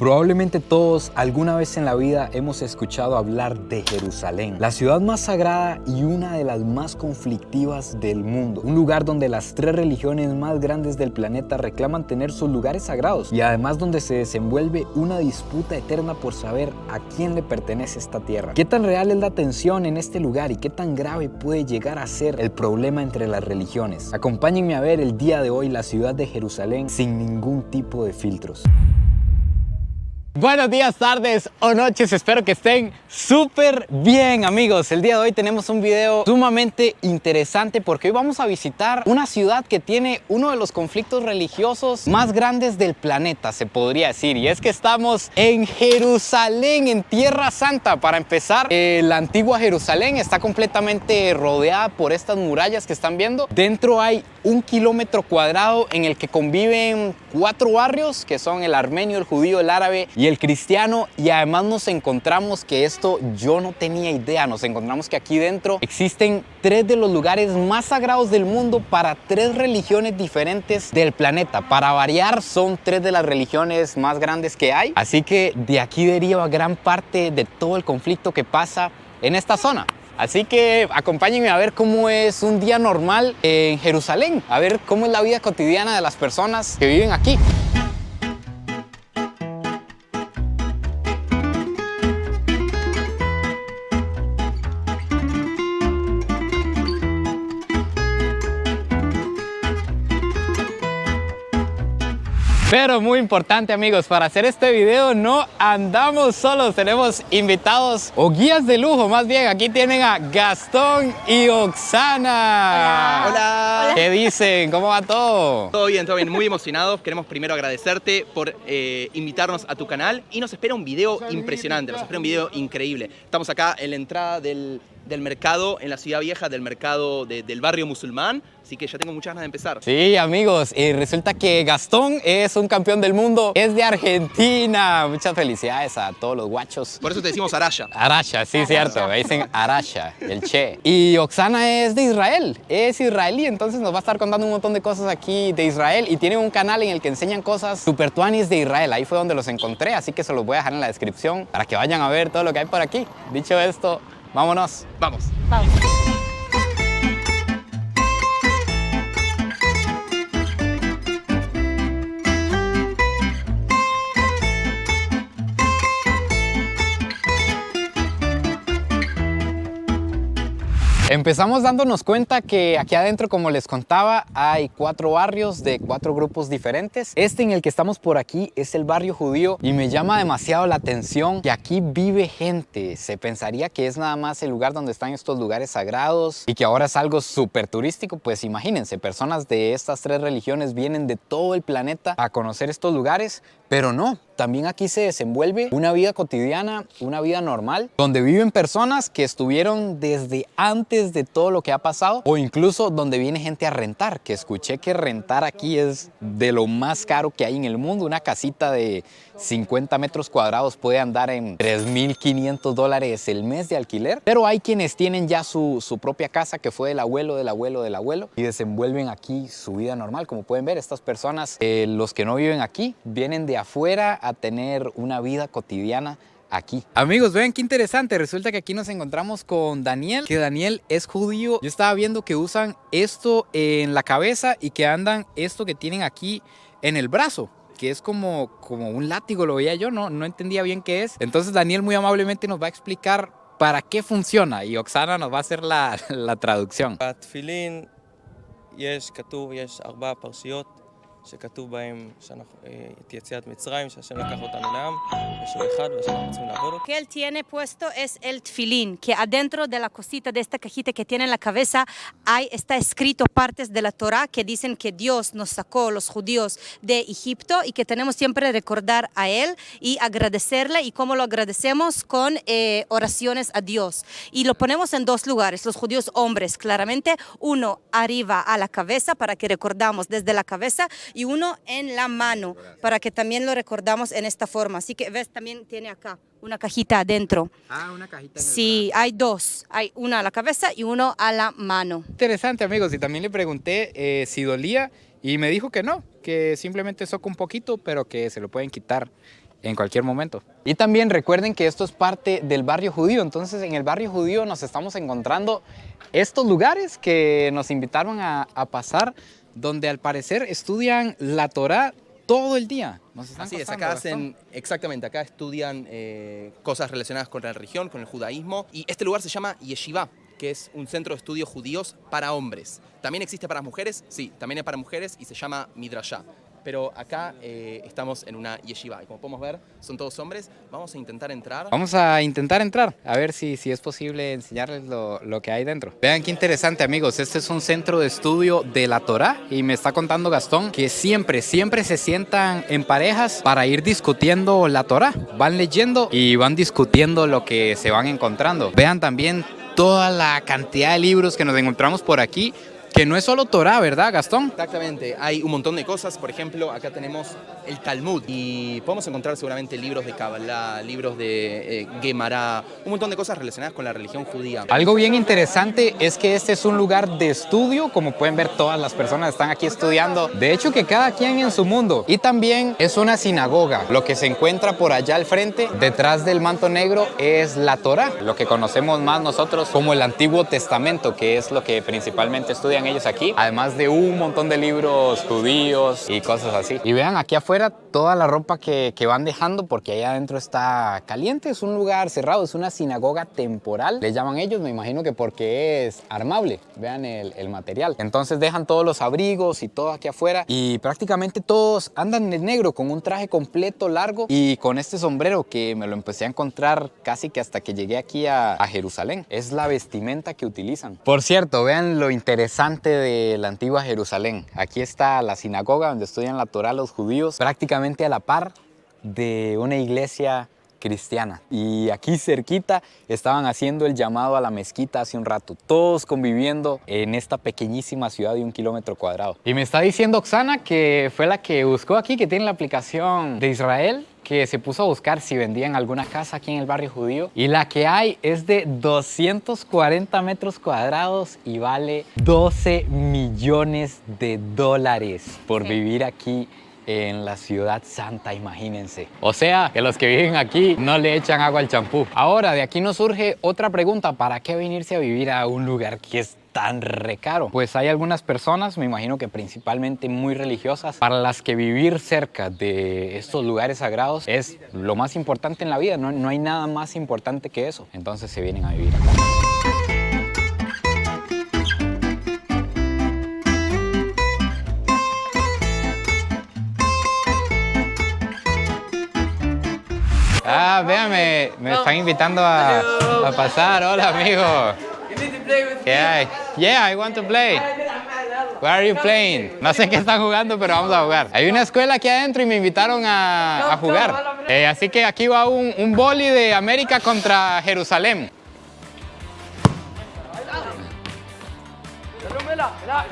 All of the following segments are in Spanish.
Probablemente todos alguna vez en la vida hemos escuchado hablar de Jerusalén, la ciudad más sagrada y una de las más conflictivas del mundo. Un lugar donde las tres religiones más grandes del planeta reclaman tener sus lugares sagrados y además donde se desenvuelve una disputa eterna por saber a quién le pertenece esta tierra. ¿Qué tan real es la tensión en este lugar y qué tan grave puede llegar a ser el problema entre las religiones? Acompáñenme a ver el día de hoy la ciudad de Jerusalén sin ningún tipo de filtros. Buenos días, tardes o noches, espero que estén súper bien, amigos. El día de hoy tenemos un video sumamente interesante porque hoy vamos a visitar una ciudad que tiene uno de los conflictos religiosos más grandes del planeta, se podría decir. Y es que estamos en Jerusalén, en Tierra Santa. Para empezar, la antigua Jerusalén está completamente rodeada por estas murallas que están viendo. Dentro hay 1 kilómetro cuadrado en el que conviven 4 barrios, que son el armenio, el judío, el árabe y el cristiano. Y además nos encontramos que esto yo no tenía idea, nos encontramos que aquí dentro existen 3 de los lugares más sagrados del mundo para 3 religiones diferentes del planeta. Para variar, son 3 de las religiones más grandes que hay, así que de aquí deriva gran parte de todo el conflicto que pasa en esta zona. Así que acompáñenme a ver cómo es un día normal en Jerusalén, a ver cómo es la vida cotidiana de las personas que viven aquí. Pero muy importante, amigos, para hacer este video no andamos solos, tenemos invitados o guías de lujo, más bien. Aquí tienen a Gastón y Oksana. Hola. Hola. ¿Qué dicen? ¿Cómo va todo? Todo bien, muy emocionados. Queremos primero agradecerte por invitarnos a tu canal y nos espera un video impresionante, nos espera un video increíble. Estamos acá en la entrada del mercado, en la ciudad vieja, del mercado del barrio musulmán, así que ya tengo muchas ganas de empezar. Sí, amigos, y resulta que Gastón es un campeón del mundo, es de Argentina. Muchas felicidades a todos los guachos. Por eso te decimos Araya. Arasha, sí, cierto, me dicen Arasha, el Che. Y Oksana es de Israel, es israelí, entonces nos va a estar contando un montón de cosas aquí de Israel y tiene un canal en el que enseñan cosas super tuanis de Israel. Ahí fue donde los encontré, así que se los voy a dejar en la descripción para que vayan a ver todo lo que hay por aquí. Dicho esto, vámonos. Vamos. Vamos. Empezamos dándonos cuenta que aquí adentro, como les contaba, hay 4 barrios de 4 grupos diferentes. Este en el que estamos por aquí es el barrio judío y me llama demasiado la atención que aquí vive gente. Se pensaría que es nada más el lugar donde están estos lugares sagrados y que ahora es algo súper turístico. Pues imagínense, personas de estas 3 religiones vienen de todo el planeta a conocer estos lugares, pero no. También aquí se desenvuelve una vida cotidiana, una vida normal, donde viven personas que estuvieron desde antes de todo lo que ha pasado o incluso donde viene gente a rentar, que escuché que rentar aquí es de lo más caro que hay en el mundo. Una casita de 50 metros cuadrados puede andar en $3,500 el mes de alquiler, pero hay quienes tienen ya su propia casa que fue del abuelo, del abuelo, del abuelo y desenvuelven aquí su vida normal. Como pueden ver, estas personas, los que no viven aquí, vienen de afuera a tener una vida cotidiana aquí. Amigos, vean qué interesante. Resulta que aquí nos encontramos con Daniel, que Daniel es judío. Yo estaba viendo que usan esto en la cabeza y que andan esto que tienen aquí en el brazo, que es como un látigo, lo veía yo, no entendía bien qué es. Entonces Daniel muy amablemente nos va a explicar para qué funciona y Oksana nos va a hacer la traducción. בתפילין כתוב, יש 4 פרשיות שכתוב בהם את יציאת מצרים, שהשם לקח אותנו לעם, ושהוא אחד ושאנחנו רוצים לעבוד אותו. Que él tiene puesto es el tefilín, que adentro de la cosita de esta cajita que tiene en la cabeza está escrito partes de la Torah que dicen que Dios nos sacó, los judíos, de Egipto y que tenemos siempre recordar a él y agradecerle. Y cómo lo agradecemos con oraciones a Dios. Y lo ponemos en 2 lugares, los judíos hombres, claramente, uno arriba a la cabeza para que recordamos desde la cabeza y uno en la mano para que también lo recordamos en esta forma. Así que ves, también tiene acá una cajita adentro. Ah, una cajita en el Sí, hay 2. Hay una a la cabeza y uno a la mano. Interesante, amigos. Y también le pregunté si dolía y me dijo que no, que simplemente soca un poquito, pero que se lo pueden quitar en cualquier momento. Y también recuerden que esto es parte del barrio judío, entonces en el barrio judío nos estamos encontrando estos lugares que nos invitaron a pasar, donde al parecer estudian la Torá todo el día. Así es, acá hacen, exactamente, acá estudian cosas relacionadas con la religión, con el judaísmo, y este lugar se llama Yeshiva, que es un centro de estudios judíos para hombres. ¿También existe para mujeres? Sí, también es para mujeres y se llama Midrashá. Pero acá estamos en una yeshiva y como podemos ver, son todos hombres. Vamos a intentar entrar. Vamos a intentar entrar, a ver si es posible enseñarles lo que hay dentro. Vean qué interesante, amigos. Este es un centro de estudio de la Torá y me está contando Gastón que siempre se sientan en parejas para ir discutiendo la Torá. Van leyendo y van discutiendo lo que se van encontrando. Vean también toda la cantidad de libros que nos encontramos por aquí, que no es solo Torá, ¿verdad, Gastón? Exactamente, hay un montón de cosas. Por ejemplo, acá tenemos el Talmud y podemos encontrar seguramente libros de Kabbalah, libros de Gemara, un montón de cosas relacionadas con la religión judía. Algo bien interesante es que este es un lugar de estudio, como pueden ver todas las personas están aquí estudiando, de hecho que cada quien en su mundo, y también es una sinagoga. Lo que se encuentra por allá al frente, detrás del manto negro, es la Torá, lo que conocemos más nosotros como el Antiguo Testamento, que es lo que principalmente estudian ellos aquí, además de un montón de libros judíos y cosas así. Y vean aquí afuera toda la ropa que van dejando, porque allá adentro está caliente, es un lugar cerrado, es una sinagoga temporal, le llaman ellos, me imagino que porque es armable. Vean el material. Entonces dejan todos los abrigos y todo aquí afuera y prácticamente todos andan de negro con un traje completo largo y con este sombrero que me lo empecé a encontrar casi que hasta que llegué aquí a Jerusalén. Es la vestimenta que utilizan. Por cierto, vean lo interesante de la antigua Jerusalén. Aquí está la sinagoga donde estudian la Torá los judíos, prácticamente a la par de una iglesia cristiana. Y aquí cerquita estaban haciendo el llamado a la mezquita hace un rato, todos conviviendo en esta pequeñísima ciudad de 1 kilómetro cuadrado. Y me está diciendo Oxana, que fue la que buscó aquí, que tiene la aplicación de Israel, que se puso a buscar si vendían alguna casa aquí en el barrio judío, y la que hay es de 240 metros cuadrados y vale 12 millones de dólares por vivir aquí en la ciudad santa, imagínense. O sea, que los que viven aquí no le echan agua al champú. Ahora, de aquí nos surge otra pregunta: ¿para qué venirse a vivir a un lugar que es tan recaro? Pues hay algunas personas, me imagino que principalmente muy religiosas, para las que vivir cerca de estos lugares sagrados es lo más importante en la vida. No hay nada más importante que eso. Entonces se vienen a vivir acá. Ah, véanme, me están invitando a pasar. Hola, amigo. ¿Qué hay? Yeah, I want to play. Where are you playing? No sé qué están jugando, pero vamos a jugar. Hay una escuela aquí adentro y me invitaron a jugar. Así que aquí va un vóley de América contra Jerusalén.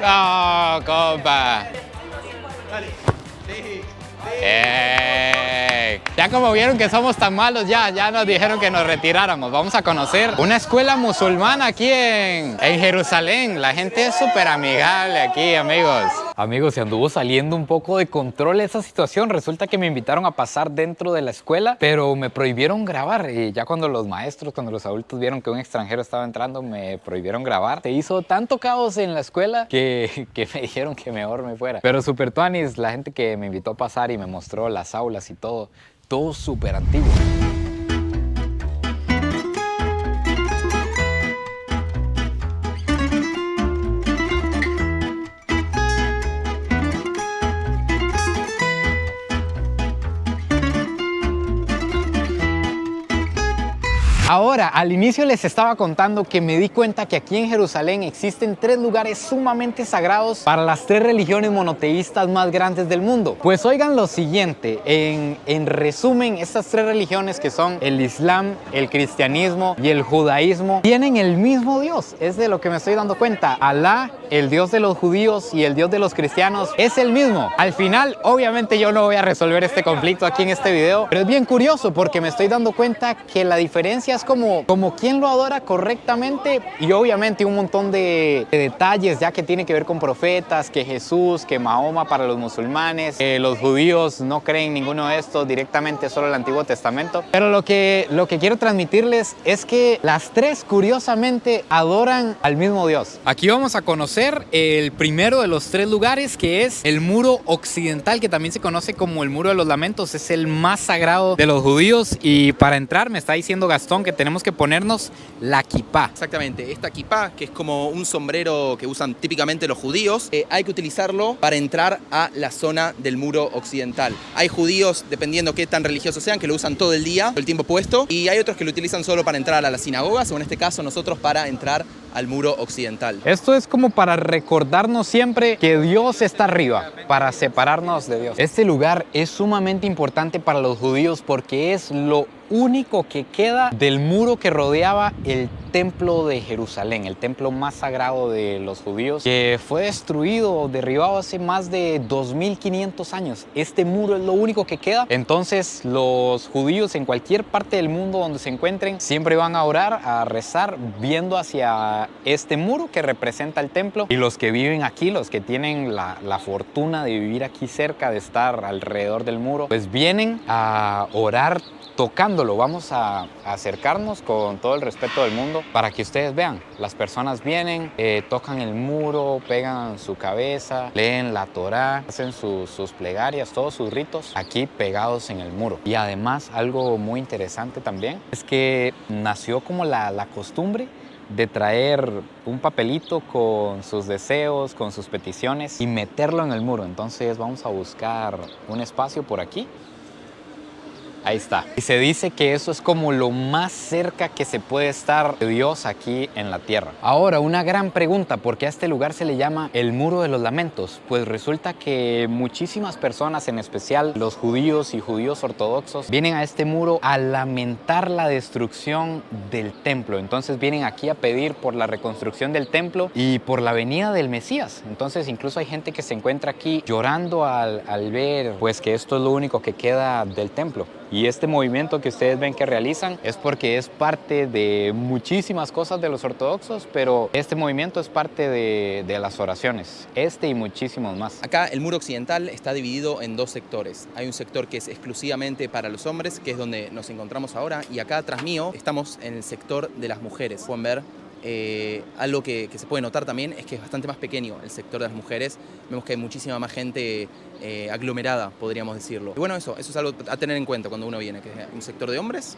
Oh, compa. Ya como vieron que somos tan malos, ya nos dijeron que nos retiráramos. Vamos a conocer una escuela musulmana aquí en Jerusalén. La gente es súper amigable aquí, amigos. Amigos, se anduvo saliendo un poco de control esa situación. Resulta que me invitaron a pasar dentro de la escuela, pero me prohibieron grabar. Y ya cuando los maestros, cuando los adultos vieron que un extranjero estaba entrando, me prohibieron grabar. Se hizo tanto caos en la escuela que me dijeron que mejor me fuera. Pero super tuanis, la gente que me invitó a pasar y me mostró las aulas y todo súper antiguo. Ahora, al inicio les estaba contando que me di cuenta que aquí en Jerusalén existen 3 lugares sumamente sagrados para las 3 religiones monoteístas más grandes del mundo. Pues oigan lo siguiente, en resumen, estas 3 religiones, que son el Islam, el cristianismo y el judaísmo, tienen el mismo Dios. Es de lo que me estoy dando cuenta. Alá, el Dios de los judíos, y el Dios de los cristianos es el mismo. Al final, obviamente yo no voy a resolver este conflicto aquí en este video, pero es bien curioso porque me estoy dando cuenta que la diferencia es como quién lo adora correctamente, y obviamente un montón de detalles ya que tiene que ver con profetas, que Jesús, que Mahoma para los musulmanes, los judíos no creen ninguno de estos, directamente solo el Antiguo Testamento. Pero lo que quiero transmitirles es que las tres curiosamente adoran al mismo Dios. Aquí vamos a conocer el primero de los tres lugares, que es el muro occidental, que también se conoce como el muro de los lamentos. Es el más sagrado de los judíos, y para entrar me está diciendo Gastón que tenemos que ponernos la kipá. Exactamente, esta kipá, que es como un sombrero que usan típicamente los judíos, hay que utilizarlo para entrar a la zona del muro occidental. Hay judíos, dependiendo qué tan religiosos sean, que lo usan todo el día, todo el tiempo puesto, y hay otros que lo utilizan solo para entrar a las sinagogas, o en este caso nosotros para entrar al muro occidental. Esto es como para recordarnos siempre que Dios está arriba, para separarnos de Dios. Este lugar es sumamente importante para los judíos porque es lo único que queda del muro que rodeaba el templo de Jerusalén, el templo más sagrado de los judíos, que fue destruido o derribado hace más de 2500 años. Este muro es lo único que queda. Entonces los judíos en cualquier parte del mundo donde se encuentren siempre van a orar, a rezar, viendo hacia este muro que representa el templo. Y los que viven aquí, los que tienen la fortuna de vivir aquí cerca, de estar alrededor del muro, pues vienen a orar tocándolo. Vamos a acercarnos con todo el respeto del mundo para que ustedes vean. Las personas vienen, tocan el muro, pegan su cabeza, leen la Torá, hacen sus plegarias, todos sus ritos aquí pegados en el muro. Y además algo muy interesante también es que nació como la costumbre de traer un papelito con sus deseos, con sus peticiones y meterlo en el muro. Entonces vamos a buscar un espacio por aquí. Ahí está. Y se dice que eso es como lo más cerca que se puede estar de Dios aquí en la tierra. Ahora, una gran pregunta, ¿por qué a este lugar se le llama el Muro de los Lamentos? Pues resulta que muchísimas personas, en especial los judíos y judíos ortodoxos, vienen a este muro a lamentar la destrucción del templo. Entonces vienen aquí a pedir por la reconstrucción del templo y por la venida del Mesías. Entonces incluso hay gente que se encuentra aquí llorando al ver pues que esto es lo único que queda del templo. Y este movimiento que ustedes ven que realizan es porque es parte de muchísimas cosas de los ortodoxos, pero este movimiento es parte de las oraciones, y muchísimos más. Acá el muro occidental está dividido en dos sectores. Hay un sector que es exclusivamente para los hombres, que es donde nos encontramos ahora, y acá atrás mío estamos en el sector de las mujeres. Pueden ver algo que se puede notar también es que es bastante más pequeño el sector de las mujeres. Vemos que hay muchísima más gente aglomerada, podríamos decirlo. Y bueno, eso es algo a tener en cuenta cuando uno viene, que es un sector de hombres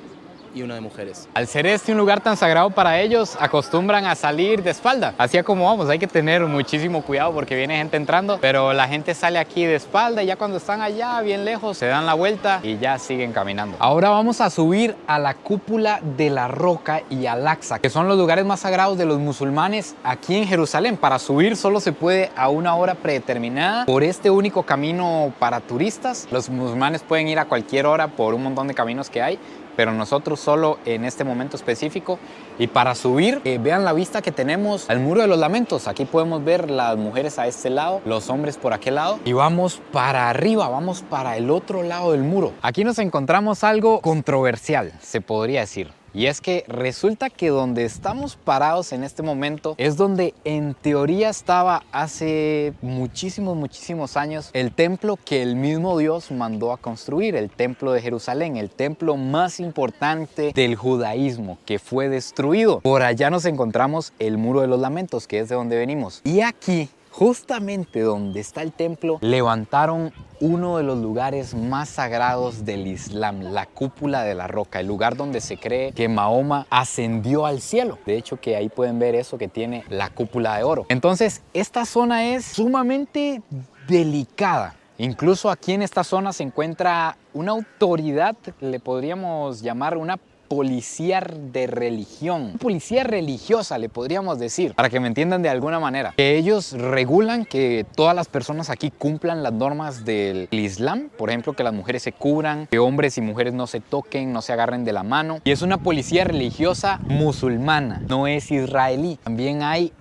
y uno de mujeres. Al ser este un lugar tan sagrado para ellos, acostumbran a salir de espalda. Así como vamos, hay que tener muchísimo cuidado porque viene gente entrando, pero la gente sale aquí de espalda y ya cuando están allá bien lejos se dan la vuelta y ya siguen caminando. Ahora vamos a subir a la cúpula de la roca y al Aqsa, que son los lugares más sagrados de los musulmanes aquí en Jerusalén. Para subir solo se puede a una hora predeterminada por este único camino para turistas. Los musulmanes pueden ir a cualquier hora por un montón de caminos que hay, pero nosotros solo en este momento específico. Y para subir, vean la vista que tenemos al Muro de los Lamentos. Aquí podemos ver las mujeres a este lado, los hombres por aquel lado. Y vamos para arriba, vamos para el otro lado del muro. Aquí nos encontramos algo controversial, se podría decir. Y es que resulta que donde estamos parados en este momento es donde en teoría estaba hace muchísimos años el templo que el mismo Dios mandó a construir, el templo de Jerusalén, el templo más importante del judaísmo que fue destruido. Por allá nos encontramos el Muro de los Lamentos, que es de donde venimos. Y aquí, justamente donde está el templo, levantaron uno de los lugares más sagrados del Islam, la cúpula de la roca, el lugar donde se cree que Mahoma ascendió al cielo. De hecho, que ahí pueden ver eso que tiene la cúpula de oro. Entonces, esta zona es sumamente delicada. Incluso aquí en esta zona se encuentra una autoridad, le podríamos llamar una policía de religión, policía religiosa le podríamos decir, para que me entiendan de alguna manera, que ellos regulan que todas las personas aquí cumplan las normas del Islam, por ejemplo que las mujeres se cubran, que hombres y mujeres no se toquen, no se agarren de la mano, y es una policía religiosa musulmana, no es israelí. También hay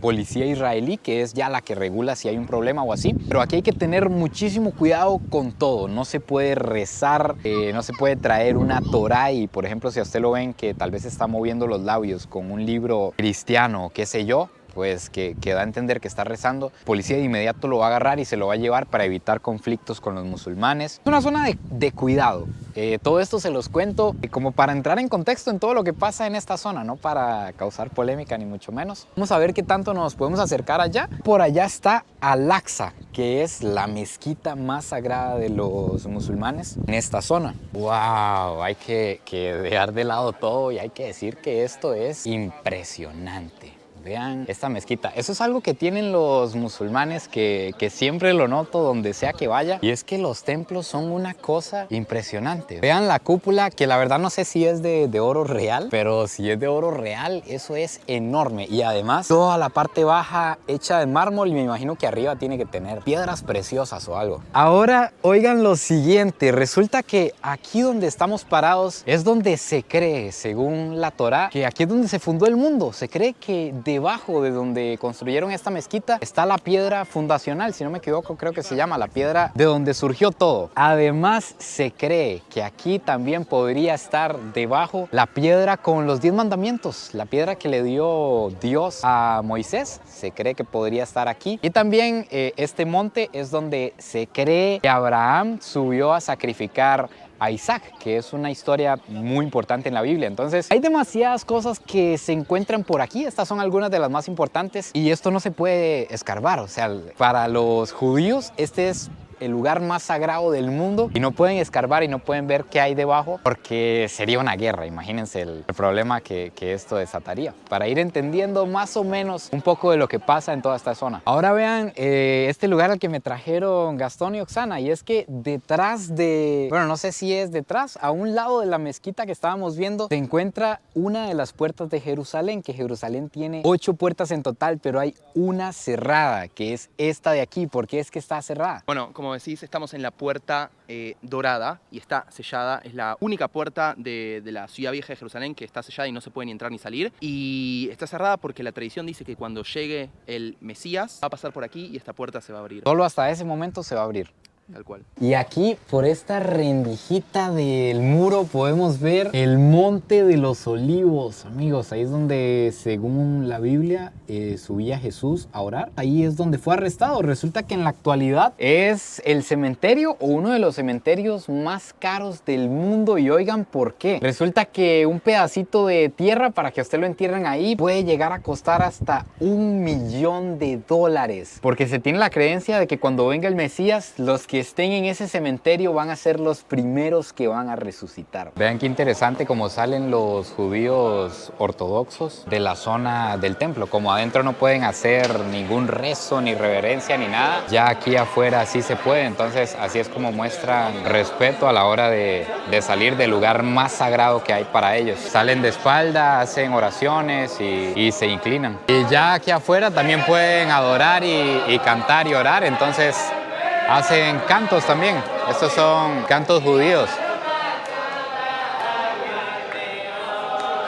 policía israelí, que es ya la que regula si hay un problema o así, pero aquí hay que tener muchísimo cuidado con todo, no se puede rezar, no se puede traer una Torá y por ejemplo, si a usted lo ven que tal vez está moviendo los labios con un libro cristiano, qué sé yo, pues que da a entender que está rezando, la policía de inmediato lo va a agarrar y se lo va a llevar para evitar conflictos con los musulmanes. Es una zona de cuidado. Todo esto se los cuento como para entrar en contexto en todo lo que pasa en esta zona, no para causar polémica ni mucho menos. Vamos a ver qué tanto nos podemos acercar allá. Por allá está Al-Aqsa, que es la mezquita más sagrada de los musulmanes en esta zona. ¡Wow! Hay que dejar de lado todo y hay que decir que esto es impresionante. Vean esta mezquita. Eso es algo que tienen los musulmanes que siempre lo noto donde sea que vaya. Y es que los templos son una cosa impresionante. Vean la cúpula, que la verdad no sé si es de oro real, pero si es de oro real, eso es enorme. Y además, toda la parte baja hecha de mármol y me imagino que arriba tiene que tener piedras preciosas o algo. Ahora, oigan lo siguiente. Resulta que aquí donde estamos parados es donde se cree, según la Torá, que aquí es donde se fundó el mundo. Se cree que debajo de donde construyeron esta mezquita está la piedra fundacional, si no me equivoco, creo que se llama la piedra de donde surgió todo. Además, se cree que aquí también podría estar debajo la piedra con los 10 mandamientos, la piedra que le dio Dios a Moisés, se cree que podría estar aquí. Y también este monte es donde se cree que Abraham subió a sacrificar a Isaac, que es una historia muy importante en la Biblia. Entonces, hay demasiadas cosas que se encuentran por aquí. Estas son algunas de las más importantes y esto no se puede escarbar. O sea, para los judíos, este es el lugar más sagrado del mundo y no pueden escarbar y no pueden ver qué hay debajo porque sería una guerra. Imagínense el problema que esto desataría. Para ir entendiendo más o menos un poco de lo que pasa en toda esta zona. Ahora vean este lugar al que me trajeron Gastón y Oxana, y es que detrás de, bueno, no sé si es detrás, a un lado de la mezquita que estábamos viendo, se encuentra una de las puertas de Jerusalén, que Jerusalén tiene 8 puertas en total, pero hay una cerrada, que es esta de aquí. ¿Por qué es que está cerrada? Bueno, como decís, estamos en la puerta dorada y está sellada. Es la única puerta de la ciudad vieja de Jerusalén que está sellada y no se puede ni entrar ni salir. Y está cerrada porque la tradición dice que cuando llegue el Mesías va a pasar por aquí y esta puerta se va a abrir. Solo hasta ese momento se va a abrir. Tal cual. Y aquí, por esta rendijita del muro, podemos ver el Monte de los Olivos. Amigos, ahí es donde, según la Biblia, subía Jesús a orar. Ahí es donde fue arrestado. Resulta que en la actualidad es el cementerio o uno de los cementerios más caros del mundo. Y oigan, ¿por qué? Resulta que un pedacito de tierra, para que a usted lo entierren ahí, puede llegar a costar hasta $1.000.000. Porque se tiene la creencia de que cuando venga el Mesías, los que estén en ese cementerio van a ser los primeros que van a resucitar. Vean qué interesante cómo salen los judíos ortodoxos de la zona del templo. Como adentro no pueden hacer ningún rezo, ni reverencia, ni nada, ya aquí afuera sí se puede. Entonces así es como muestran respeto a la hora de salir del lugar más sagrado que hay para ellos. Salen de espalda, hacen oraciones y se inclinan. Y ya aquí afuera también pueden adorar y cantar y orar. Entonces hacen cantos también. Estos son cantos judíos.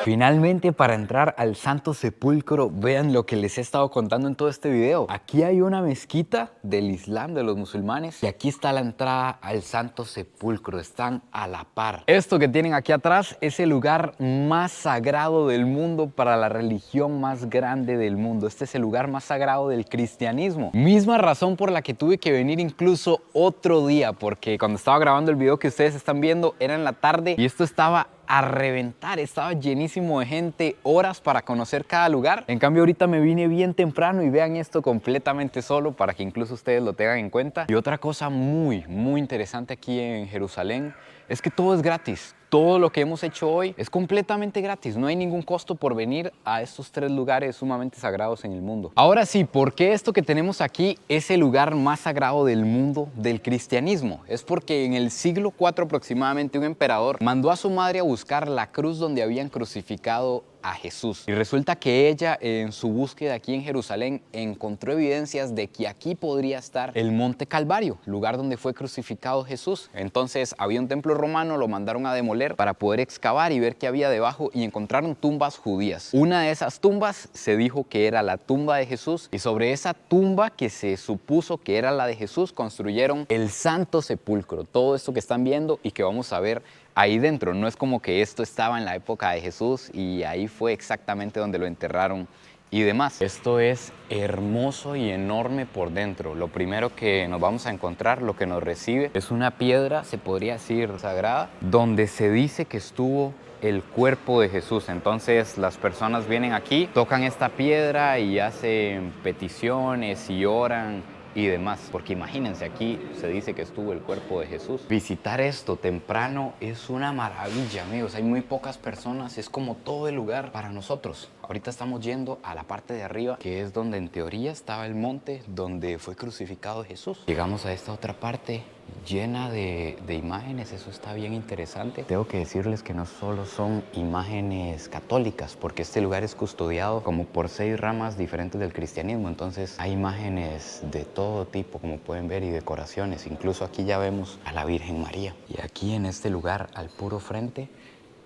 Finalmente, para entrar al Santo Sepulcro, vean lo que les he estado contando en todo este video. Aquí hay una mezquita del Islam, de los musulmanes, y aquí está la entrada al Santo Sepulcro. Están a la par. Esto que tienen aquí atrás es el lugar más sagrado del mundo para la religión más grande del mundo. Este es el lugar más sagrado del cristianismo. Misma razón por la que tuve que venir incluso otro día, porque cuando estaba grabando el video que ustedes están viendo era en la tarde y esto estaba a reventar, estaba llenísimo de gente, horas para conocer cada lugar. En cambio ahorita me vine bien temprano y vean esto completamente solo para que incluso ustedes lo tengan en cuenta. Y otra cosa muy interesante aquí en Jerusalén es que todo es gratis. Todo lo que hemos hecho hoy es completamente gratis. No hay ningún costo por venir a estos 3 lugares sumamente sagrados en el mundo. Ahora sí, ¿por qué esto que tenemos aquí es el lugar más sagrado del mundo del cristianismo? Es porque en el siglo IV aproximadamente un emperador mandó a su madre a buscar la cruz donde habían crucificado a Jesús. Y resulta que ella, en su búsqueda aquí en Jerusalén, encontró evidencias de que aquí podría estar el Monte Calvario, lugar donde fue crucificado Jesús. Entonces había un templo romano, lo mandaron a demoler demoler para poder excavar y ver qué había debajo, y encontraron tumbas judías. Una de esas tumbas se dijo que era la tumba de Jesús, y sobre esa tumba que se supuso que era la de Jesús construyeron el Santo Sepulcro. Todo esto que están viendo y que vamos a ver ahí dentro, no es como que esto estaba en la época de Jesús y ahí fue exactamente donde lo enterraron y demás. Esto es hermoso y enorme por dentro. Lo primero que nos vamos a encontrar, lo que nos recibe, es una piedra, se podría decir sagrada, donde se dice que estuvo el cuerpo de Jesús. Entonces las personas vienen aquí, tocan esta piedra y hacen peticiones y oran y demás, porque imagínense, aquí se dice que estuvo el cuerpo de Jesús. Visitar esto temprano es una maravilla, amigos. Hay muy pocas personas, es como todo el lugar para nosotros. Ahorita estamos yendo a la parte de arriba, que es donde en teoría estaba el monte donde fue crucificado Jesús. Llegamos a esta otra parte llena de imágenes, eso está bien interesante. Tengo que decirles que no solo son imágenes católicas, porque este lugar es custodiado como por 6 ramas diferentes del cristianismo. Entonces hay imágenes de todo tipo, como pueden ver, y decoraciones. Incluso aquí ya vemos a la Virgen María. Y aquí en este lugar, al puro frente,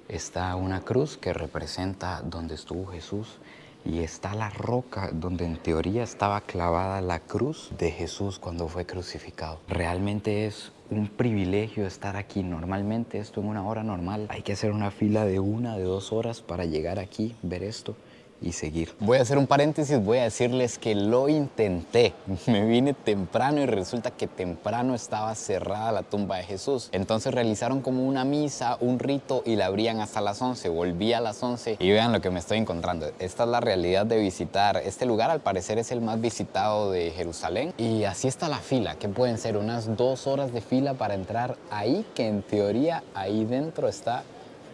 está una cruz que representa donde estuvo Jesús. Y está la roca donde en teoría estaba clavada la cruz de Jesús cuando fue crucificado. Realmente es un privilegio estar aquí. Normalmente esto en una hora normal hay que hacer una fila de 1 de 2 horas para llegar aquí, ver esto y seguir. Voy a hacer un paréntesis, voy a decirles que lo intenté. Me vine temprano y resulta que temprano estaba cerrada la tumba de Jesús. Entonces realizaron como una misa, un rito, y la abrían hasta las 11. Volví a las 11 y vean lo que me estoy encontrando. Esta es la realidad de visitar este lugar. Al parecer es el más visitado de Jerusalén. Y así está la fila, que pueden ser unas 2 horas de fila para entrar ahí, que en teoría ahí dentro está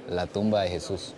la tumba de Jesús.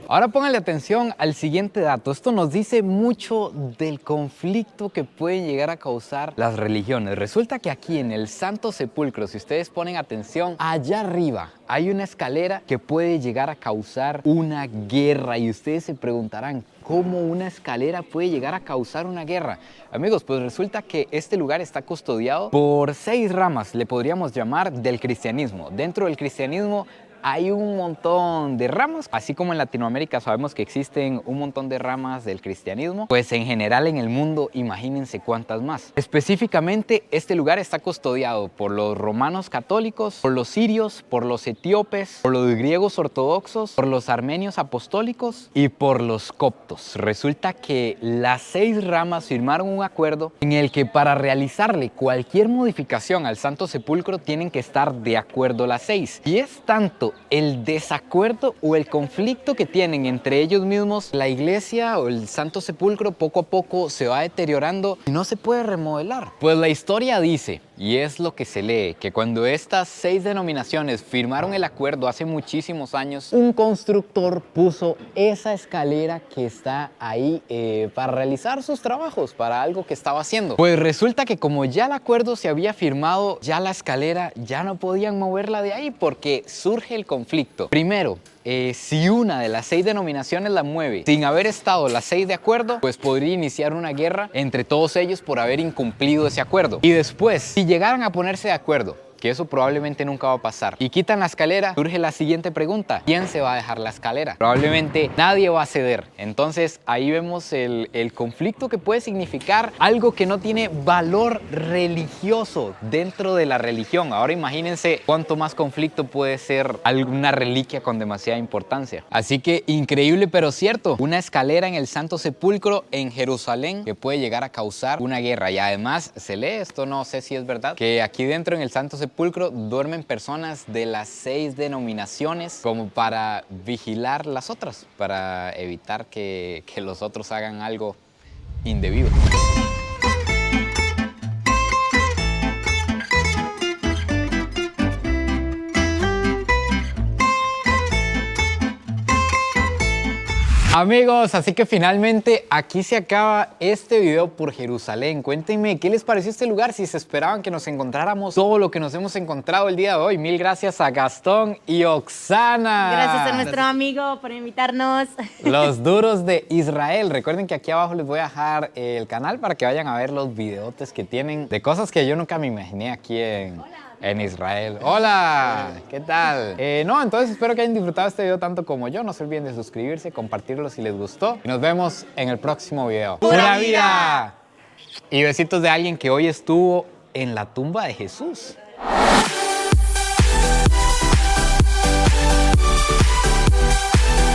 Ahora pónganle atención al siguiente dato. Esto nos dice mucho del conflicto que pueden llegar a causar las religiones. Resulta que aquí en el Santo Sepulcro, si ustedes ponen atención, allá arriba hay una escalera que puede llegar a causar una guerra. Y ustedes se preguntarán, ¿cómo una escalera puede llegar a causar una guerra? Amigos, pues resulta que este lugar está custodiado por 6 ramas, le podríamos llamar, del cristianismo. Dentro del cristianismo hay un montón de ramas, así como en Latinoamérica sabemos que existen un montón de ramas del cristianismo, pues en general en el mundo imagínense cuántas más. Específicamente este lugar está custodiado por los romanos católicos, por los sirios, por los etíopes, por los griegos ortodoxos, por los armenios apostólicos y por los coptos. Resulta que las 6 ramas firmaron un acuerdo en el que para realizarle cualquier modificación al Santo Sepulcro tienen que estar de acuerdo las 6. Y es tanto el desacuerdo o el conflicto que tienen entre ellos mismos, la iglesia o el Santo Sepulcro poco a poco se va deteriorando y no se puede remodelar. Pues la historia dice, y es lo que se lee, que cuando estas 6 denominaciones firmaron el acuerdo hace muchísimos años, un constructor puso esa escalera que está ahí para realizar sus trabajos, para algo que estaba haciendo. Pues resulta que como ya el acuerdo se había firmado, ya la escalera ya no podían moverla de ahí porque surge el conflicto. Primero, si una de las 6 denominaciones la mueve sin haber estado las 6 de acuerdo, pues podría iniciar una guerra entre todos ellos por haber incumplido ese acuerdo. Y después, si llegaran a ponerse de acuerdo, que eso probablemente nunca va a pasar, y quitan la escalera, surge la siguiente pregunta: ¿quién se va a dejar la escalera? Probablemente nadie va a ceder. Entonces ahí vemos el conflicto que puede significar algo que no tiene valor religioso dentro de la religión. Ahora imagínense cuánto más conflicto puede ser alguna reliquia con demasiada importancia. Así que increíble pero cierto, una escalera en el Santo Sepulcro en Jerusalén que puede llegar a causar una guerra. Y además se lee, esto no sé si es verdad, que aquí dentro en el Santo Sepulcro duermen personas de las 6 denominaciones como para vigilar las otras, para evitar que los otros hagan algo indebido. Amigos, así que finalmente aquí se acaba este video por Jerusalén. Cuéntenme qué les pareció este lugar, si se esperaban que nos encontráramos todo lo que nos hemos encontrado el día de hoy. Mil gracias a Gastón y Oxana. Gracias a nuestro amigo por invitarnos. Los duros de Israel. Recuerden que aquí abajo les voy a dejar el canal para que vayan a ver los videotes que tienen de cosas que yo nunca me imaginé aquí en Israel. ¡Hola! ¿Qué tal? Entonces espero que hayan disfrutado este video tanto como yo. No se olviden de suscribirse, compartirlo si les gustó. Y nos vemos en el próximo video. ¡Pura vida! Y besitos de alguien que hoy estuvo en la tumba de Jesús.